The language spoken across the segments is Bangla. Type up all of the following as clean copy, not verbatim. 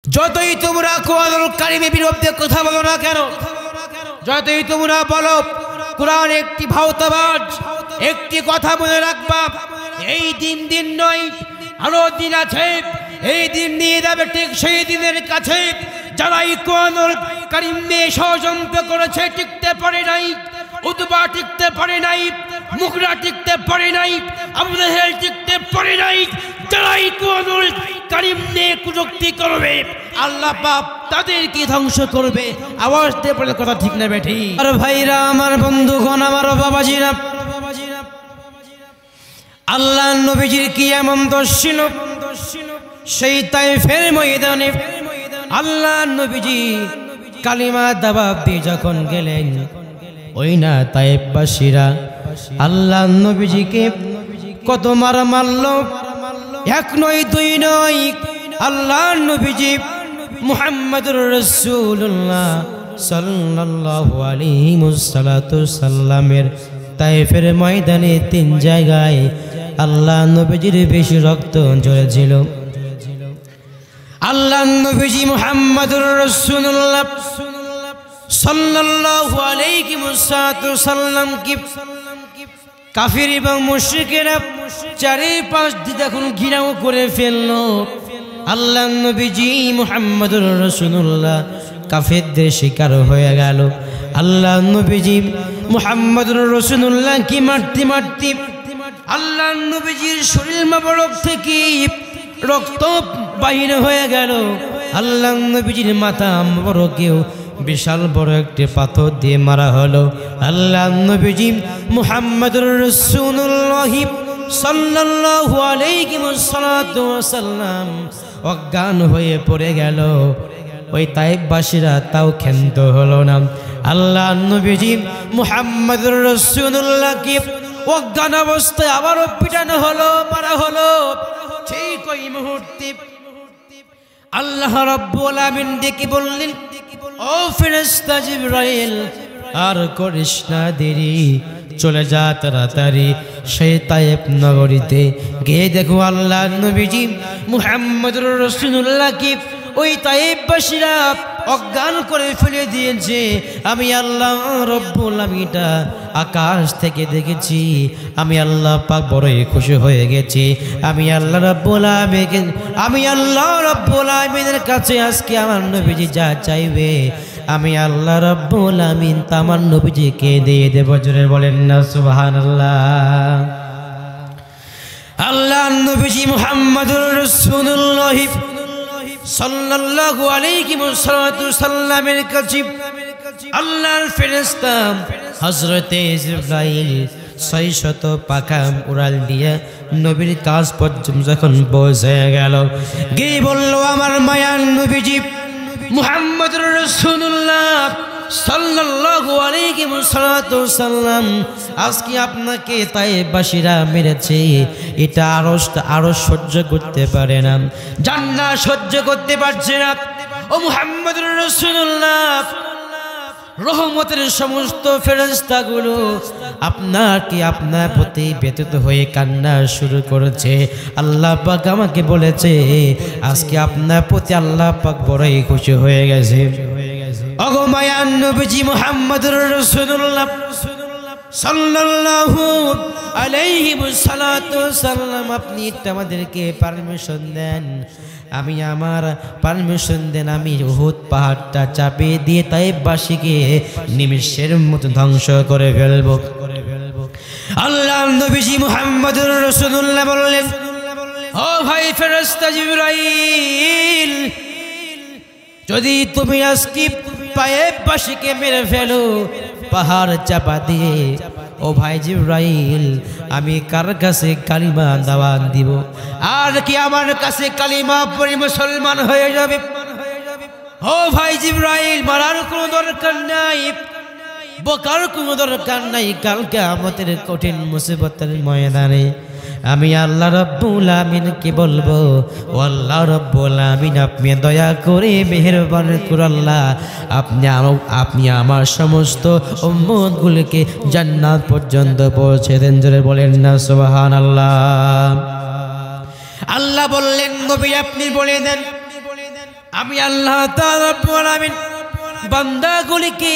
যতই তোমরা কোরআনুল কারীমের বিরুদ্ধে কথা বলো না কেন, যতই তোমরা বলো কোরআন একটি ভাওতাবাজ, একটি কথা মনে রাখবা, এই দিন নয়, আরো দিন আছে। এই দিন নিয়ে যাবে ঠিক সেই দিনের কাছে যারা এই কোরআনুল কারীম নিয়ে ষড়যন্ত্র করেছে, টিকতে পারে নাই। উতবা টিকতে পারে নাই, মুগরা টিকতে পারে নাই, আবু জাহেল টিকতে পারে নাই। যারা এই কোরআনুল কারীম নিয়ে কুযুক্তি করবে, আল্লাহ পাক তাদেরকে ধ্বংস করবে। আওয়াজ দিয়ে বলে কথা ঠিক না বেঠি? আর ভাইরা, আমার বন্ধুগণ, আমার বাবাজিরা, আল্লাহ নবীজির কি এমন দোষ ছিল? সেই তায়েফের ময়দানে আল্লাহ নবীজি কালিমা দাওয়াত দিয়ে যখন গেলেন, ওই না তায়েফবাসীরা আল্লাহ নবীজিকে কত মারল। এক নয়, দুই নয়, আল্লাহ নবীজি মুহাম্মদুর রাসূলুল্লাহ সাল্লাল্লাহু আলাইহি ওয়াসাল্লামের তায়েফের ময়দানে 3 জায়গায় আল্লাহ নবীজির বেশি রক্ত ঝরেছিল। আল্লাহ নবীজি মুহাম্মদুর রাসূলুল্লাহ সাল্লাল্লাহু আলাইহি ওয়াসাল্লাম কি কাফির এবং মুশরিকেরা চারিপাশ দিয়ে যখন ঘিরাও করে ফেলল, আল্লাহ নবীজি মুহাম্মদুর রাসূলুল্লাহ কাফেরদের শিকার হয়ে গেল। আল্লাহ নবীজি মুহাম্মদুর রাসূলুল্লাহ কি মারতে মারতে আল্লাহ নবীজির শরীর মোবারক থেকে রক্ত বাহির হয়ে গেল। আল্লাহ নবীজির মাথা মোবারকেও বিশাল বড় একটি পাথর দিয়ে মারা হলো। আল্লাহ নবীজি মুহাম্মদুর রাসূলুল্লাহ সাল্লাল্লাহু আলাইহি ওয়াসাল্লাম অজ্ঞান হয়ে পড়ে গেল। ওই তায়েফবাসীরা তাও ক্ষান্ত হলো না। আল্লাহ নবীজি মুহাম্মদুর রাসূলুল্লাহকে অজ্ঞান অবস্থায় আবারও পিটানো হলো, মারা হলো। ঠিক ওই মুহূর্তে আল্লাহ রাব্বুল আমিন ডেকে বললেন, ও ফেরেশতা জিবরাইল, আর করিস না দেরি, চলে যা তাড়াতাড়ি সেই তায়েফ নগরীতে গিয়ে দেখো আল্লাহ নবীজি মুহাম্মদুর রাসূলুল্লাহকে ওই তায়েফবাসীরা অজ্ঞান করে ফেলে দিয়েছে। আমি আল্লাহ রব্বুল আমিন আকাশ থেকে দেখেছি। আমি আল্লাহ পাক বড়ই খুশি হয়ে গেছি। আমি আল্লাহ রব্বুল আমিনের কাছে আজকে আমার নবীজি যা চাইবে, আমি আল্লাহ রব্বুল আমিন তা আমার নবীজিকে দিয়ে দেব। জোরে বলেন না সুবহানাল্লাহ। আল্লাহ নবীজি মুহাম্মদুর রাসূলুল্লাহ সাল্লাল্লাহু আলাইহি ওয়াসাল্লামের কাছে আল্লাহর ফেরেশতা হযরতে জিবরাইল 600 পাখা উড়াল দিয়ে নবীর কাছ পর্যন্ত যখন পৌঁছে গেল, গিয়ে বলল, আমার মায়ার নবীজি মুহাম্মদুর রাসূলুল্লাহ সাল্লাল্লাহু আলাইহি ওয়াসাল্লাম, আজকে আপনাকে তায়েফবাসীরা মেরেছে, এটা আরো সহ্য করতে পারে না, জান্নাত সহ্য করতে পারছে না। ও মুহাম্মদুর রাসূলুল্লাহ, রহমতের সমস্ত ফেরেশতাগুলো আপনার প্রতি ব্যতীত হয়ে কান্না শুরু করেছে। আল্লাহ পাক আমাকে বলেছে আজকে আপনার প্রতি আল্লাহ পাক বড়ই খুশি হয়ে গেছে। ওগো মায়ার নবীজি মুহাম্মদুর রাসূলুল্লাহ সাল্লাল্লাহু আলাইহি ওয়াসাল্লাম, আপনি আমাদেরকে পারমিশন দেন, আমি আমার পারমিশন দেন, আমি উহুদ পাহাড়টা চাপিয়ে দিয়ে তায়েফবাসীকে নিমেষের মতো ধ্বংস করে ফেলবো। আল্লাহ নবীজি মুহাম্মদুর রাসূলুল্লাহ বললেন, ও ভাই ফেরেশতা জিবরাইল, যদি তুমি আজকে তায়েফবাসীকে মেরে ফেলো পাহাড় চাপা দিয়ে, ও ভাই জিবরাইল, আমি কার কাছে কালিমা দাওয়াত দিব? আর কি আমার কাছে কালিমা পড়ে মুসলমান হয়ে যাবে? ও ভাই জিবরাইল, মারার কোনো দরকার নাই, বকার কোনো দরকার নাই। কালকে আমাদের কঠিন মুসিবতের ময়দানে আমি আল্লাহ রাব্বুল আমিনকে বলবো, ও আল্লাহ রাব্বুল আমিন, আপনি দয়া করে মেহেরবানি করে আল্লাহ আপনি আমার সমস্ত উম্মতগুলোকে জান্নাত পর্যন্ত পৌঁছে দেন। জোরে বলেন না সুবহানাল্লাহ। আল্লাহ বললেন, নবী আপনি বলে দেন, আমি আল্লাহ তাআলা রব্বুল আলামিন বান্দাগুলিকে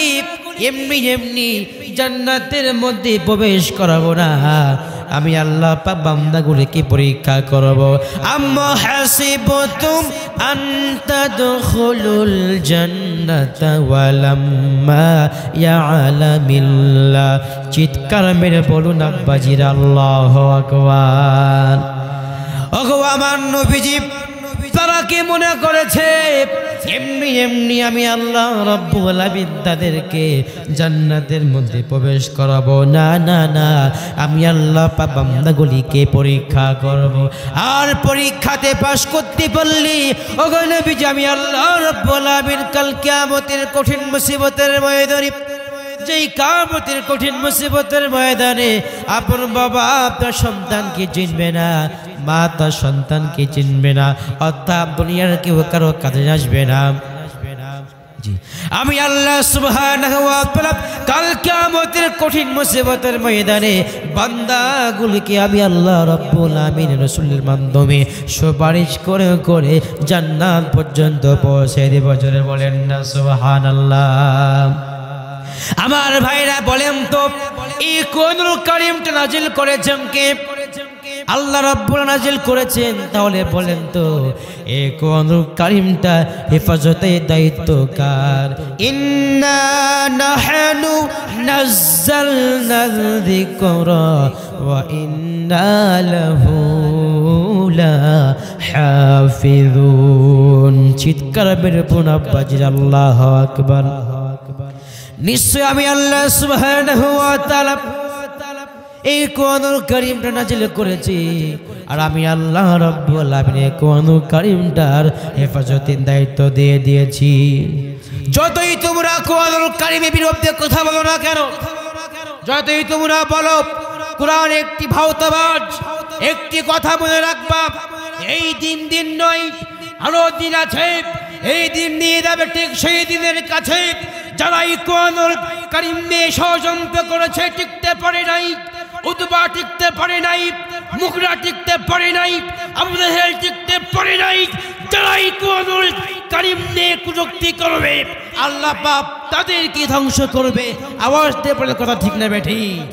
এমনি এমনি জান্নাতের মধ্যে প্রবেশ করাবো না, আমি আল্লাহ পাক বান্দাগুলিকে পরীক্ষা করব। আম্মা হাসিবতুম আন তাদখুলুল জান্নাতা ওয়ালাম্মা ইয়ালামিল্লাহ, চিৎকার মেরে বলুন আব্বাজিরা আল্লাহু আকবার। ওগো আমার নবীজি, তারা কি মনে করেছে এমনি এমনি আমি আল্লাহ রাব্বুল আলামিন তাদেরকে জান্নাতের মধ্যে প্রবেশ করাবো? না না না, আমি আল্লাহ পাক বান্দাগুলিকে পরীক্ষা করব। আর পরীক্ষাতে পাশ করতে পারলি ওগো নবীজি, আমি আল্লাহ রাব্বুল আলামিন কাল কিয়ামতের কঠিন মুসিবতের ময়দানে, যেই কিয়ামতের কঠিন মুসিবতের ময়দানে আপন বাবা আপনার সন্তানকে চিনবে না, মা তার সন্তানকে চিনবে না, অর্থাৎ দুনিয়ার কেউ কারো কাছে আসবে না। জি, আমি আল্লাহ সুবহানাহু ওয়া তাআলা কাল কিয়ামতের কঠিন মুসিবতের ময়দানে বান্দাগুলিকে আমি আল্লাহ রাব্বুল আমিন রাসূলের মাধ্যমে সুপারিশ করে করে জান্নাত পর্যন্ত পৌঁছে দেব। জোরে বলেন না সুবহানাল্লাহ। আমার ভাইরা বলেন তো, এই কোরআনুল কারীমটা নাজিল করেছেন কে? আল্লাহ রাব্বুল নাজিল করেছেন। তাহলে বলেন তো এই কোরআনুল কারীমটা হেফাজতের দায়িত্ব কার? ইন্না নাহনু নাযালনা যিকরা ওয়া ইন্না লাহু লাহাফিজুন। চিৎকার মেরে বলুন আব্বাজিরা আল্লাহু আকবার। নিশ্চয় আমি আল্লাহ সুবহানাহু ওয়া তাআলা এই কোরআনুল কারীমটা নাজিল করেছি, আর আমি আল্লাহ রাব্বুল আলামিন এই কোরআনুল কারীমটার হেফাজতের দায়িত্ব দিয়ে দিয়েছি। যতই তোমরা কোরআনুল কারীমের বিরুদ্ধে কথা বলো না কেন, যতই তোমরা বলো কোরআন একটি ভাওতাবাজ, একটি কথা মনে রাখবা, এই দিন নয়, আরো দিন আছে। এই দিন নিয়ে যাবে ঠিক সেই দিনের কাছে যারা এই কোরআনুল কারীম নিয়ে ষড়যন্ত্র করেছে, টিকতে পারে নাই। উতবা টিকতে পারে নাই, মুগরা টিকতে পারে নাই, আবু জাহেল টিকতে পারে নাই। যারা এই কোরআনুল কারীম নিয়ে কুযুক্তি করবে, আল্লাহ পাক তাদেরকে ধ্বংস করবে। আওয়াজ দিয়ে বলে কথা ঠিক না বেঠিক?